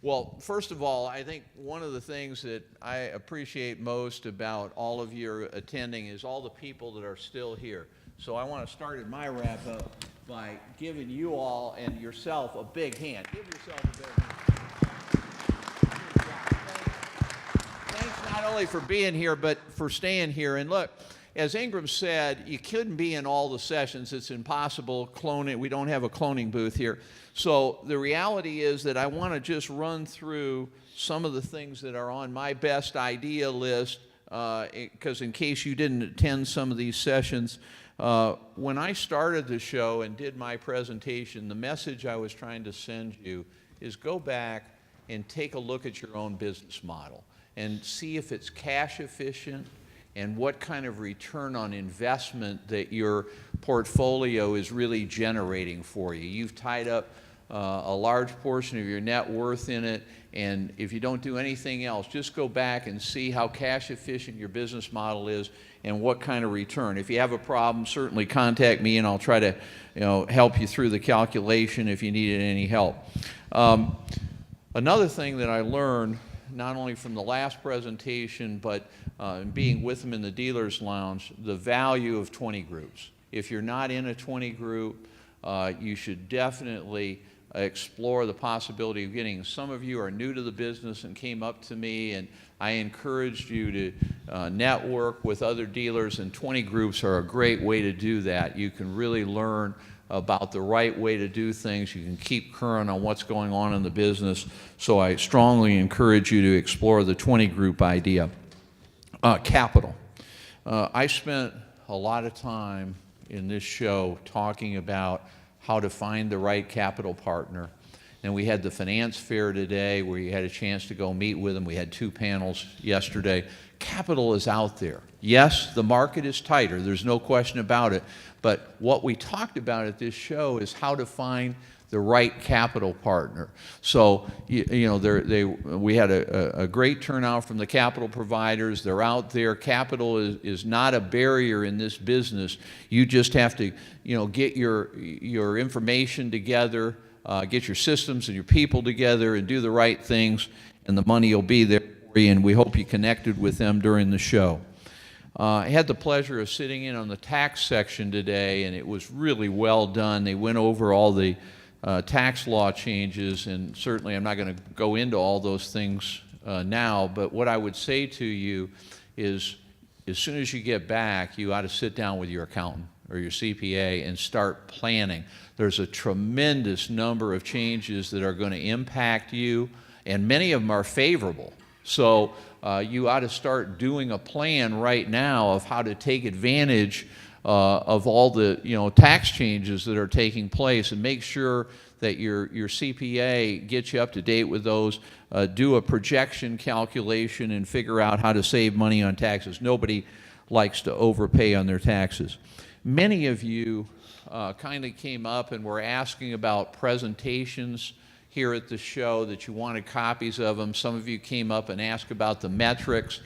Well, first of all, I think one of the things that I appreciate most about all of your attending is all the people that are still here. So I want to start in my wrap up by giving you all and yourself a big hand. Give yourself a big hand. Thanks not only for being here, but for staying here. And look, as Ingram said, you couldn't be in all the sessions. It's impossible. Cloning, we don't have a cloning booth here. So the reality is that I want to just run through some of the things that are on my best idea list, because in case you didn't attend some of these sessions, when I started the show and did my presentation, the message I was trying to send you is go back and take a look at your own business model and see if it's cash efficient and what kind of return on investment that your portfolio is really generating for you. You've tied up a large portion of your net worth in it, and if you don't do anything else, just go back and see how cash efficient your business model is and what kind of return. If you have a problem, certainly contact me and I'll try to help you through the calculation if you needed any help. Another thing that I learned, not only from the last presentation, but being with them in the dealer's lounge, the value of 20 groups. If you're not in a 20 group, you should definitely explore the possibility of getting. Some of you are new to the business and came up to me, and I encouraged you to network with other dealers, and 20 groups are a great way to do that. You can really learn about the right way to do things. You can keep current on what's going on in the business. So I strongly encourage you to explore the 20 group idea. Capital. I spent a lot of time in this show talking about how to find the right capital partner. And we had the finance fair today where you had a chance to go meet with them. We had 2 panels yesterday. Capital is out there. Yes, the market is tighter. There's no question about it. But what we talked about at this show is how to find the right capital partner. So, we had a great turnout from the capital providers. They're out there. Capital is not a barrier in this business. You just have to, get your information together, get your systems and your people together and do the right things, and the money will be there for you, and we hope you connected with them during the show. I had the pleasure of sitting in on the tax section today, and it was really well done. They went over all the tax law changes, and certainly I'm not going to go into all those things now, but what I would say to you is as soon as you get back, you ought to sit down with your accountant or your CPA and start planning. There's a tremendous number of changes that are going to impact you, and many of them are favorable. So you ought to start doing a plan right now of how to take advantage of all the tax changes that are taking place, and make sure that your CPA gets you up to date with those. Do a projection calculation and figure out how to save money on taxes. Nobody likes to overpay on their taxes. Many of you kind of came up and were asking about presentations here at the show, that you wanted copies of them. Some of you came up and asked about the metrics.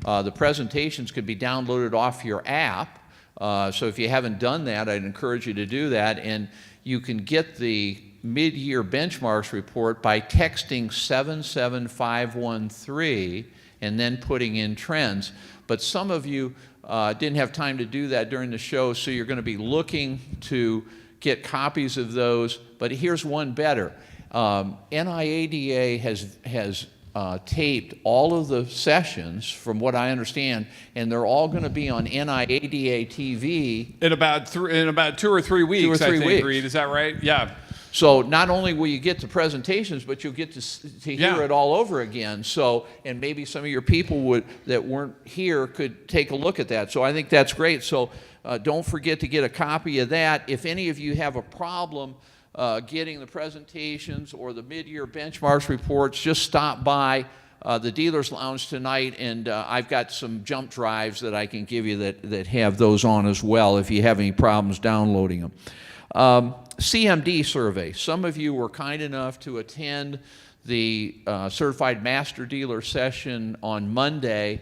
The presentations could be downloaded off your app. So if you haven't done that, I'd encourage you to do that. And you can get the mid-year benchmarks report by texting 77513 and then putting in trends. But some of you didn't have time to do that during the show, so you're going to be looking to get copies of those. But here's one better. NABD has taped all of the sessions, from what I understand, and they're all going to be on NABD TV in about 2 or 3 weeks. 2 or 3 weeks. Reed, is that right? Yeah. So not only will you get the presentations, but you'll get to hear it all over again. So, and maybe some of your people that weren't here could take a look at that. So I think that's great. So don't forget to get a copy of that. If any of you have a problem getting the presentations or the mid-year benchmarks reports, just stop by the dealer's lounge tonight, and I've got some jump drives that I can give you that have those on as well if you have any problems downloading them. CMD survey. Some of you were kind enough to attend the Certified Master Dealer session on Monday,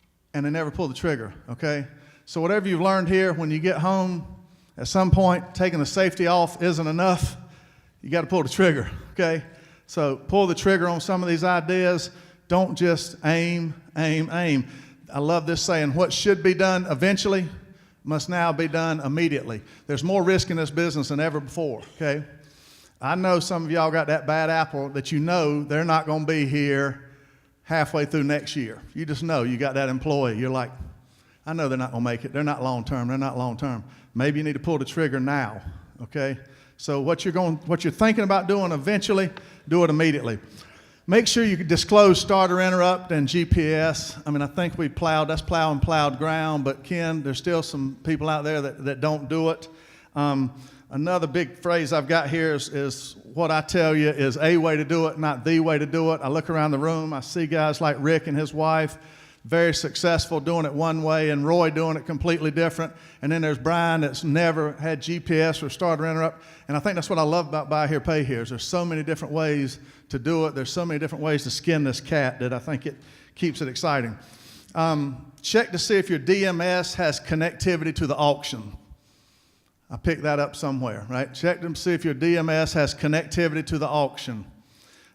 and they never pull the trigger, okay? So whatever you've learned here, when you get home, at some point, taking the safety off isn't enough. You got to pull the trigger, okay? So pull the trigger on some of these ideas. Don't just aim, aim, aim. I love this saying, what should be done eventually must now be done immediately. There's more risk in this business than ever before, okay? I know some of y'all got that bad apple that you know they're not going to be here halfway through next year. You just know you got that employee. You're like, I know they're not going to make it. They're not long term. They're not long term. Maybe you need to pull the trigger now, okay? So what you're thinking about doing eventually, do it immediately. Make sure you disclose starter interrupt and GPS. I mean, I think that's plowed ground, but Ken, there's still some people out there that don't do it. Another big phrase I've got here is what I tell you is a way to do it, not the way to do it. I look around the room, I see guys like Rick and his wife, very successful doing it one way, and Roy doing it completely different. And then there's Brian that's never had GPS or starter interrupt. And I think that's what I love about Buy Here, Pay Here is there's so many different ways to do it. There's so many different ways to skin this cat that I think it keeps it exciting. Check to see if your DMS has connectivity to the auction. I picked that up somewhere, right? Check to see if your DMS has connectivity to the auction.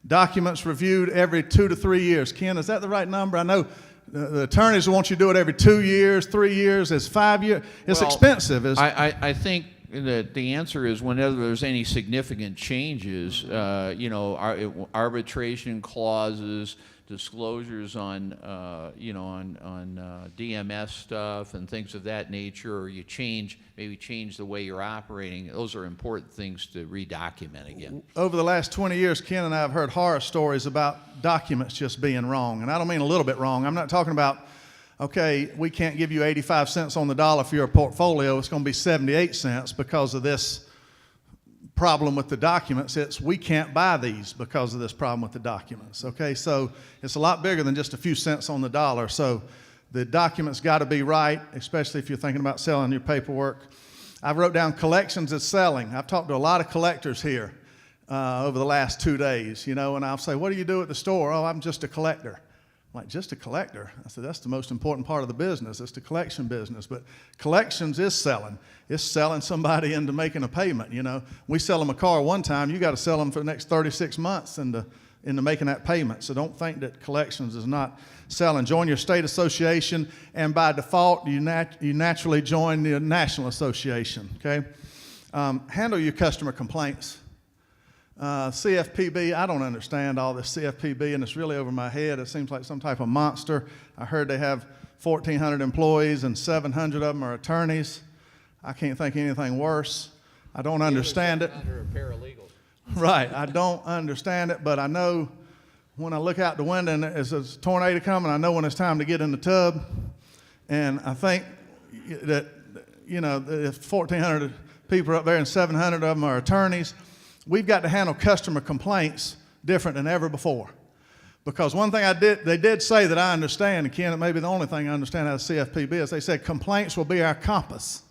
Documents reviewed every 2 to 3 years. Ken, is that the right number? I know the attorneys want you to do it every 2 years, 3 years, it's 5 years. It's expensive. I think that the answer is whenever there's any significant changes, arbitration clauses, disclosures on, on DMS stuff and things of that nature, or you maybe change the way you're operating. Those are important things to redocument again. Over the last 20 years, Ken and I have heard horror stories about documents just being wrong. And I don't mean a little bit wrong. I'm not talking about, okay, we can't give you 85 cents on the dollar for your portfolio. It's going to be 78 cents because of this problem with the documents. It's we can't buy these because of this problem with the documents, okay? So it's a lot bigger than just a few cents on the dollar. So the documents got to be right, especially if you're thinking about selling your paperwork. I wrote down collections as selling. I've talked to a lot of collectors here over the last 2 days, and I'll say, what do you do at the store? Oh, I'm just a collector. I'm like, just a collector? I said, that's the most important part of the business. It's the collection business. But collections is selling. It's selling somebody into making a payment, We sell them a car one time. You got to sell them for the next 36 months into making that payment. So don't think that collections is not selling. Join your state association, and by default, you naturally join the national association, okay? Handle your customer complaints. CFPB, I don't understand all this CFPB, and it's really over my head. It seems like some type of monster. I heard they have 1,400 employees and 700 of them are attorneys. I can't think of anything worse. I don't understand it. Paralegals. Right, I don't understand it, but I know when I look out the window and there's a tornado coming, I know when it's time to get in the tub. And I think that, if 1,400 people are up there and 700 of them are attorneys, we've got to handle customer complaints different than ever before. Because one thing they did say that I understand, and Ken, it may be the only thing I understand out of CFPB, is they said complaints will be our compass.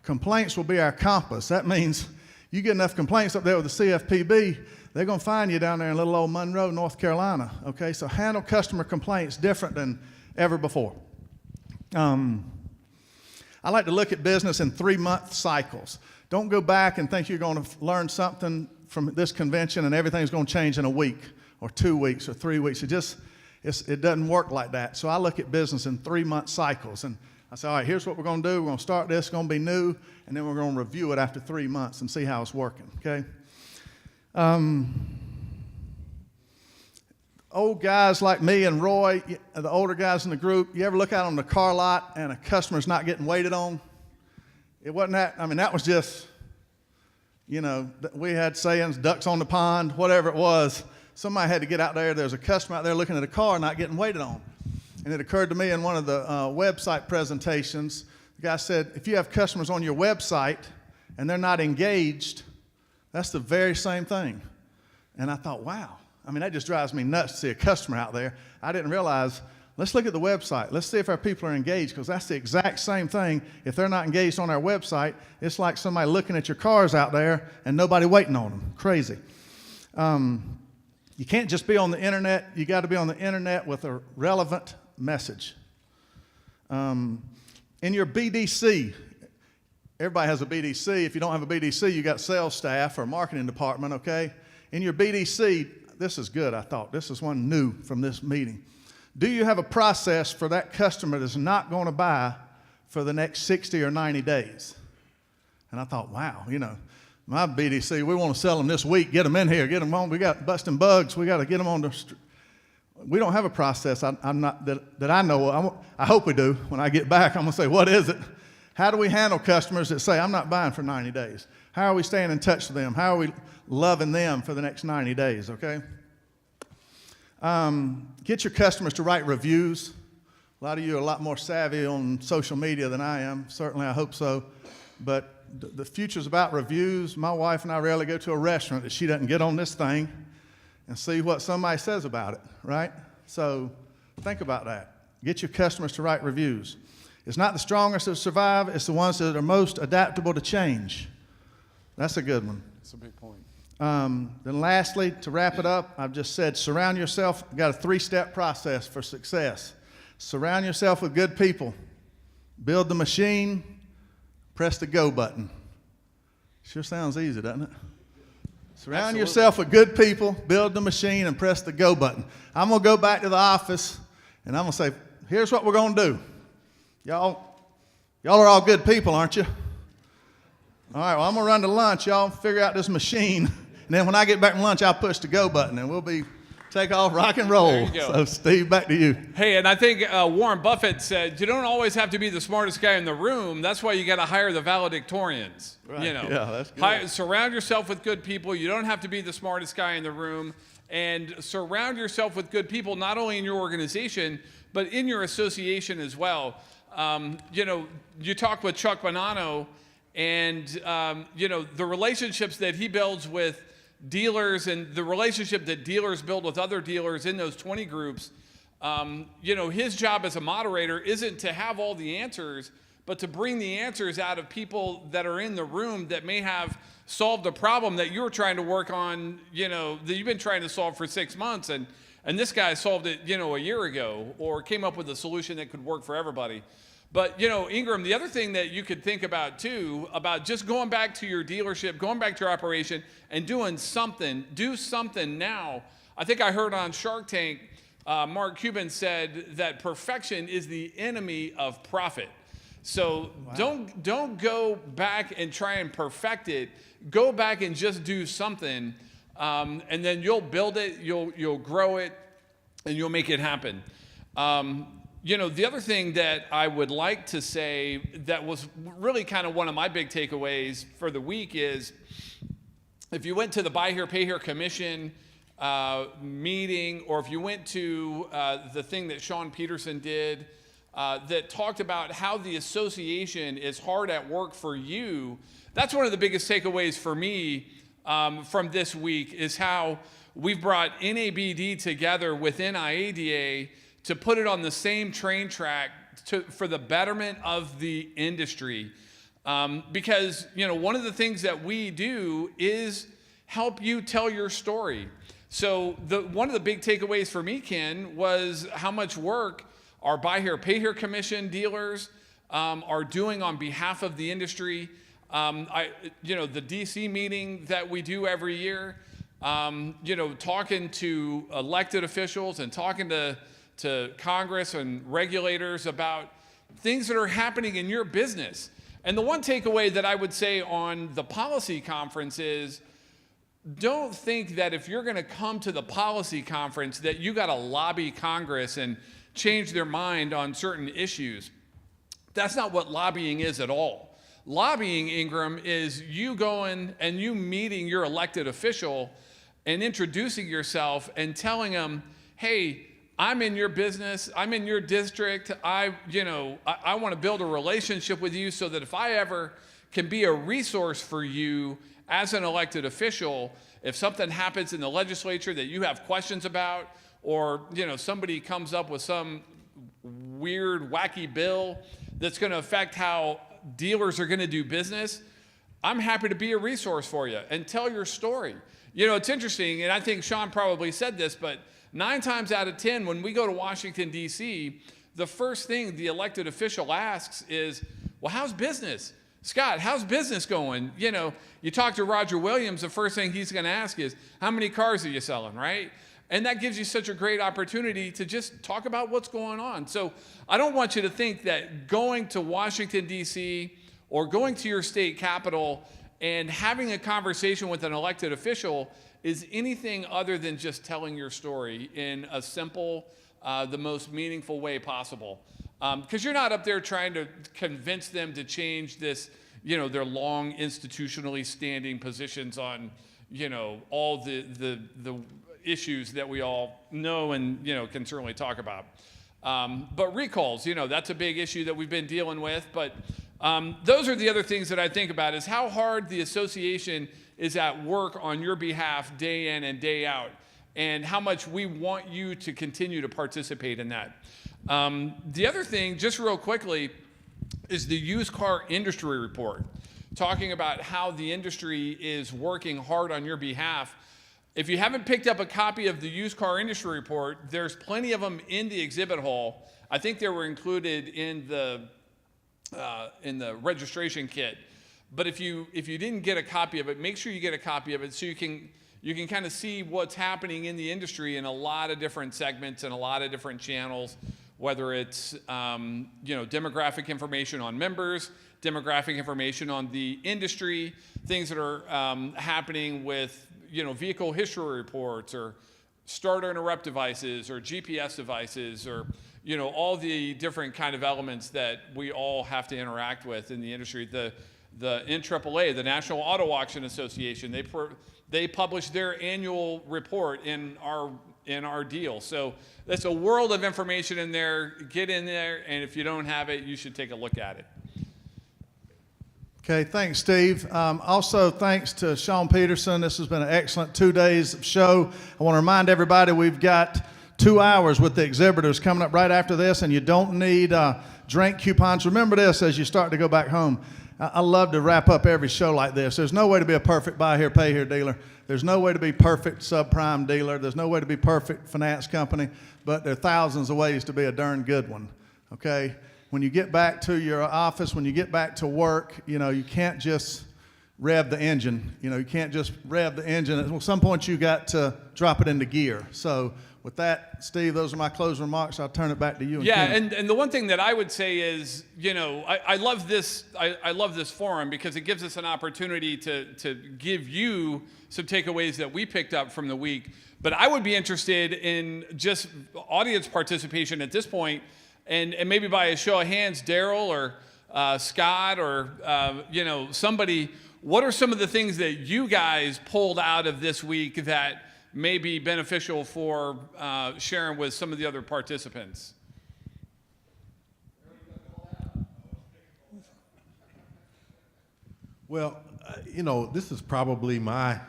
Complaints will be our compass. That means you get enough complaints up there with the CFPB, they're going to find you down there in little old Monroe, North Carolina. Okay, so handle customer complaints different than ever before. I like to look at business in 3-month cycles. Don't go back and think you're going to learn something from this convention and everything's going to change in a week or 2 weeks or 3 weeks. It doesn't work like that. So I look at business in 3-month cycles, and I say, all right, here's what we're going to do. We're going to start this. It's going to be new, and then we're going to review it after 3 months and see how it's working, okay? Old guys like me and Roy, the older guys in the group, you ever look out on the car lot and a customer's not getting waited on? It wasn't that, that was just, we had sayings, ducks on the pond, whatever it was. Somebody had to get out there. There's a customer out there looking at a car not getting waited on. And it occurred to me in one of the website presentations, the guy said, if you have customers on your website and they're not engaged, that's the very same thing. And I thought, wow. That just drives me nuts to see a customer out there. I didn't realize, let's look at the website. Let's see if our people are engaged, because that's the exact same thing. If they're not engaged on our website, it's like somebody looking at your cars out there and nobody waiting on them. Crazy. You can't just be on the internet. You got to be on the internet with a relevant message. In your BDC, everybody has a BDC. If you don't have a BDC, you got sales staff or marketing department, okay? In your BDC, this is good, I thought. This is one new from this meeting. Do you have a process for that customer that's not going to buy for the next 60 or 90 days? And I thought, wow, my BDC, we want to sell them this week. Get them in here. Get them on. We got busting bugs. We got to get them on the street. We don't have a process. I'm not that I know of. I hope we do. When I get back, I'm going to say, what is it? How do we handle customers that say, I'm not buying for 90 days? How are we staying in touch with them? How are we loving them for the next 90 days, okay? Get your customers to write reviews. A lot of you are a lot more savvy on social media than I am. Certainly, I hope so. But the future's about reviews. My wife and I rarely go to a restaurant that she doesn't get on this thing and see what somebody says about it, right? So think about that. Get your customers to write reviews. It's not the strongest that survive, it's the ones that are most adaptable to change. That's a good one. That's a big point. Then lastly, to wrap it up, I've just said surround yourself. You've got a 3-step process for success. Surround yourself with good people. Build the machine. Press the go button. Sure sounds easy, doesn't it? Surround yourself with good people, build the machine, and press the go button. I'm going to go back to the office, and I'm going to say, here's what we're going to do. Y'all are all good people, aren't you? All right, well, I'm going to run to lunch. Y'all figure out this machine. And then when I get back from lunch, I'll push the go button, and we'll take off rock and roll. There you go. So, Steve, back to you. Hey, and I think Warren Buffett said, you don't always have to be the smartest guy in the room. That's why you got to hire the valedictorians. Right. Yeah, that's good. Surround yourself with good people. You don't have to be the smartest guy in the room. And surround yourself with good people, not only in your organization, but in your association as well. You talk with Chuck Bonanno, and, the relationships that he builds with dealers and the relationship that dealers build with other dealers in those 20 groups, his job as a moderator isn't to have all the answers, but to bring the answers out of people that are in the room that may have solved a problem that you're trying to work on, that you've been trying to solve for 6 months. And this guy solved it, a year ago, or came up with a solution that could work for everybody. But, Ingram, the other thing that you could think about, too, about just going back to your dealership, going back to your operation, and do something now. I think I heard on Shark Tank, Mark Cuban said that perfection is the enemy of profit. So don't go back and try and perfect it. Go back and just do something, and then you'll build it, you'll grow it, and you'll make it happen. The other thing that I would like to say that was really kind of one of my big takeaways for the week is if you went to the Buy Here, Pay Here Commission meeting, or if you went to the thing that Sean Peterson did that talked about how the association is hard at work for you, that's one of the biggest takeaways for me from this week is how we've brought NABD together within IADA to put it on the same train track for the betterment of the industry. Because, one of the things that we do is help you tell your story. So one of the big takeaways for me, Ken, was how much work our Buy Here, Pay Here Commission dealers are doing on behalf of the industry. The DC meeting that we do every year, talking to elected officials and talking to Congress and regulators about things that are happening in your business. And the one takeaway that I would say on the policy conference is don't think that if you're going to come to the policy conference that you got to lobby Congress and change their mind on certain issues. That's not what lobbying is at all. Lobbying, Ingram, is you going and you meeting your elected official and introducing yourself and telling them, hey, I'm in your business, I'm in your district, I want to build a relationship with you so that if I ever can be a resource for you as an elected official, if something happens in the legislature that you have questions about, or somebody comes up with some weird, wacky bill that's going to affect how dealers are going to do business, I'm happy to be a resource for you and tell your story. It's interesting, and I think Sean probably said this, but 9 times out of 10, when we go to Washington, D.C., the first thing the elected official asks is, well, how's business? Scott, how's business going? You know, you talk to Roger Williams, the first thing he's going to ask is, how many cars are you selling, right? And that gives you such a great opportunity to just talk about what's going on. So I don't want you to think that going to Washington, D.C., or going to your state capital and having a conversation with an elected official is anything other than just telling your story in a simple, the most meaningful way possible. Because you're not up there trying to convince them to change this, you know, their long institutionally standing positions on, you know, all the issues that we all know and, you know, can certainly talk about. But recalls, you know, that's a big issue that we've been dealing with. But those are the other things that I think about, is how hard the association is at work on your behalf day in and day out, and how much we want you to continue to participate in that. The other thing, just real quickly, is the used car industry report, talking about how the industry is working hard on your behalf. If you haven't picked up a copy of the used car industry report, there's plenty of them in the exhibit hall. I think they were included in the registration kit. But if you didn't get a copy of it, make sure you get a copy of it so you can kind of see what's happening in the industry in a lot of different segments and a lot of different channels, whether it's you know, demographic information on members, demographic information on the industry, things that are happening with, you know, vehicle history reports, or starter interrupt devices, or GPS devices, or, you know, all the different kind of elements that we all have to interact with in the industry. The NAAA, the National Auto Auction Association, they publish their annual report in our deal. So that's a world of information in there. Get in there, and if you don't have it, you should take a look at it. Okay, thanks, Steve. Also, thanks to Sean Peterson. This has been an excellent 2 days of show. I want to remind everybody we've got 2 hours with the exhibitors coming up right after this, and you don't need drink coupons. Remember this as you start to go back home. I love to wrap up every show like this. There's no way to be a perfect buy here, pay here dealer. There's no way to be perfect subprime dealer. There's no way to be perfect finance company, but there are thousands of ways to be a darn good one, okay? When you get back to your office, when you get back to work, you know, you can't just rev the engine. You know, you can't just rev the engine. At some point, you got to drop it into gear. So with that, Steve, those are my closing remarks. I'll turn it back to you. Yeah, and the one thing that I would say is, you know, I love this. I love this forum because it gives us an opportunity to give you some takeaways that we picked up from the week. But I would be interested in just audience participation at this point, and maybe by a show of hands, Daryl or Scott or you know, somebody. What are some of the things that you guys pulled out of this week that may be beneficial for sharing with some of the other participants? Well, you know, this is probably my,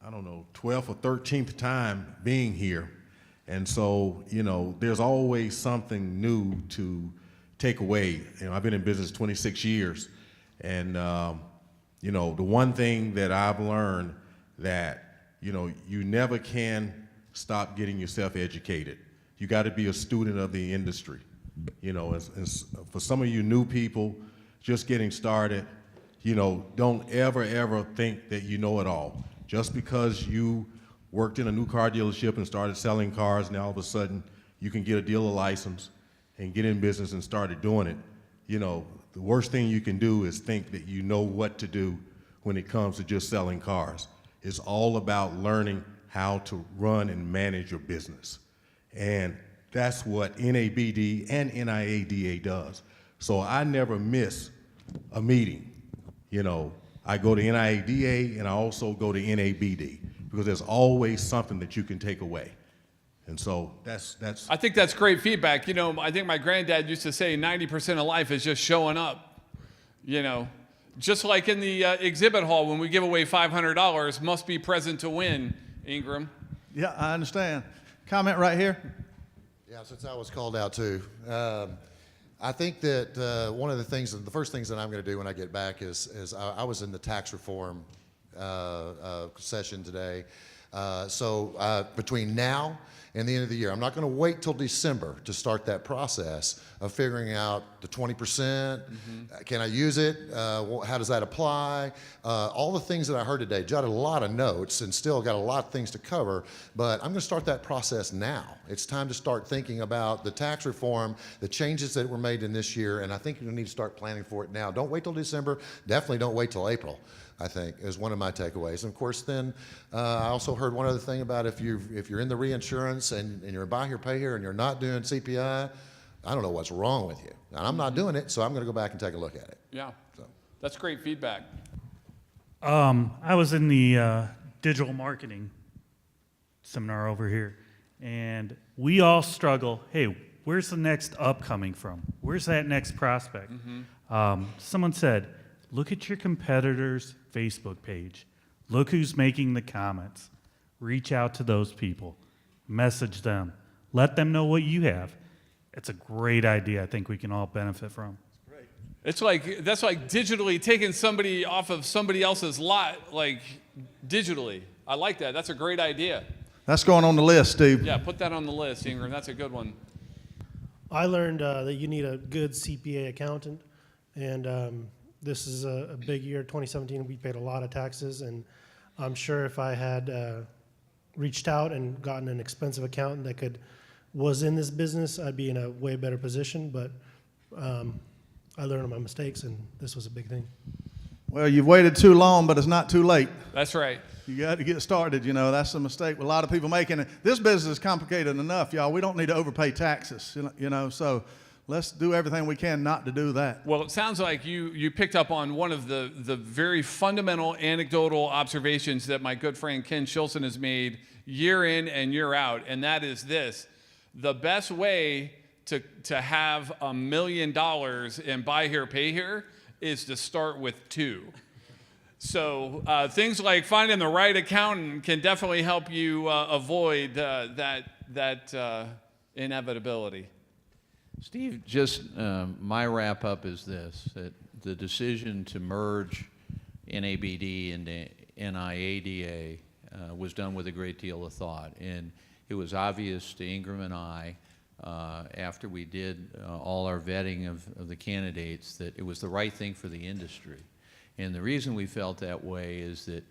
I don't know, 12th or 13th time being here. And so, you know, there's always something new to take away. You know, I've been in business 26 years. And, you know, the one thing that I've learned that, you know, you never can stop getting yourself educated. You got to be a student of the industry. You know, for some of you new people just getting started, you know, don't ever think that you know it all. Just because you worked in a new car dealership and started selling cars, and all of a sudden you can get a dealer license and get in business and started doing it. You know, the worst thing you can do is think that you know what to do when it comes to just selling cars. It's all about learning how to run and manage your business. And that's what NABD and NIADA does. So I never miss a meeting. You know, I go to NIADA and I also go to NABD because there's always something that you can take away. And so that's. I think that's great feedback. You know, I think my granddad used to say 90% of life is just showing up. You know, just like in the exhibit hall when we give away $500, must be present to win, Ingram. Yeah, I understand. Comment right here. Yeah, since I was called out too. I think that one of the first things that I'm going to do when I get back is I was in the tax reform session today. So between now and the end of the year, I'm not going to wait till December to start that process of figuring out the 20%. Can I use it? How does that apply? All the things that I heard today, jotted a lot of notes and still got a lot of things to cover, but I'm going to start that process now. It's time to start thinking about the tax reform, the changes that were made in this year, and I think you need to start planning for it now. Don't wait till December. Definitely don't wait till April, I think, is one of my takeaways. And of course, then I also heard one other thing about if you're in the reinsurance and you're buy here, pay here, and you're not doing CPI, I don't know what's wrong with you. And I'm not doing it, so I'm going to go back and take a look at it. Yeah, So. that's great feedback. I was in the digital marketing seminar over here, and we all struggle. Hey, where's the next up coming from? Where's that next prospect? Someone said, look at your competitor's Facebook page. Look who's making the comments. Reach out to those people. Message them. Let them know what you have. It's a great idea I think we can all benefit from. That's like digitally taking somebody off of somebody else's lot, like digitally. I like that. That's a great idea. That's going on the list, Steve. Yeah, put that on the list, Ingram. That's a good one. I learned that you need a good CPA accountant, and this is a big year. 2017, we paid a lot of taxes, and I'm sure if I had reached out and gotten an expensive accountant that was in this business, I'd be in a way better position. But I learned on my mistakes, and this was a big thing. Well, you've waited too long, but it's not too late. That's right. You got to get started. That's a mistake a lot of people making. This business is complicated enough, y'all. We don't need to overpay taxes, so let's do everything we can not to do that. Well, it sounds like you picked up on one of the very fundamental anecdotal observations that my good friend Ken Shilson has made year in and year out, and that is this. The best way to have $1 million in buy here, pay here is to start with 2. So things like finding the right accountant can definitely help you avoid that inevitability. Steve, just my wrap up is this, that the decision to merge NABD into NIADA was done with a great deal of thought. And it was obvious to Ingram and I, after we did all our vetting of the candidates, that it was the right thing for the industry. And the reason we felt that way is that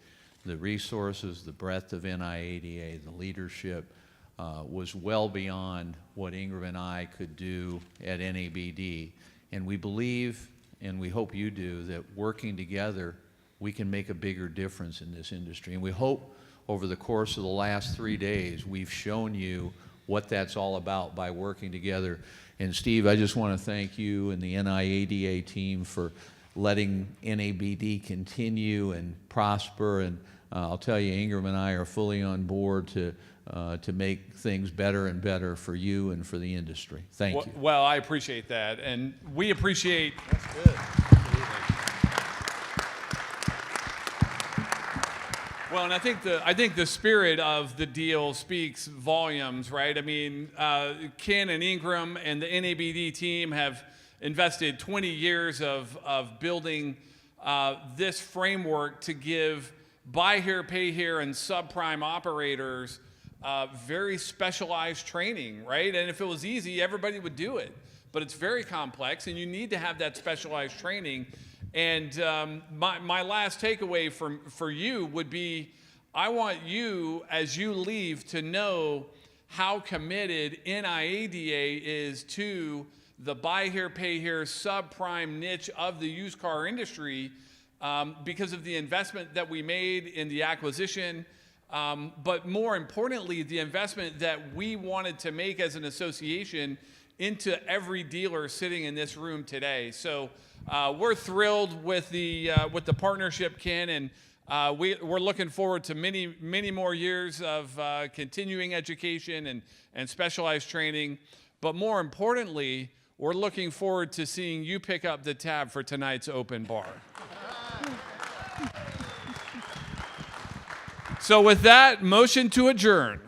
the resources, the breadth of NIADA, the leadership, was well beyond what Ingram and I could do at NABD. And we believe, and we hope you do, that working together, we can make a bigger difference in this industry. And we hope over the course of the last 3 days, we've shown you what that's all about by working together. And Steve, I just want to thank you and the NIADA team for letting NABD continue and prosper. And I'll tell you, Ingram and I are fully on board to make things better and better for you and for the industry. Thank you. Well, I appreciate that, and we appreciate. That's good. Well, and I think the spirit of the deal speaks volumes, right? I mean, Ken and Ingram and the NABD team have invested 20 years of building this framework to give buy here, pay here, and subprime operators very specialized training, right? And if it was easy, everybody would do it. But it's very complex, and you need to have that specialized training. And my last takeaway for you would be, I want you, as you leave, to know how committed NIADA is to the buy here, pay here, subprime niche of the used car industry because of the investment that we made in the acquisition, but more importantly, the investment that we wanted to make as an association into every dealer sitting in this room today. So we're thrilled with the partnership, Ken, and we're looking forward to many more years of continuing education and specialized training. But more importantly, we're looking forward to seeing you pick up the tab for tonight's open bar. So with that, motion to adjourn.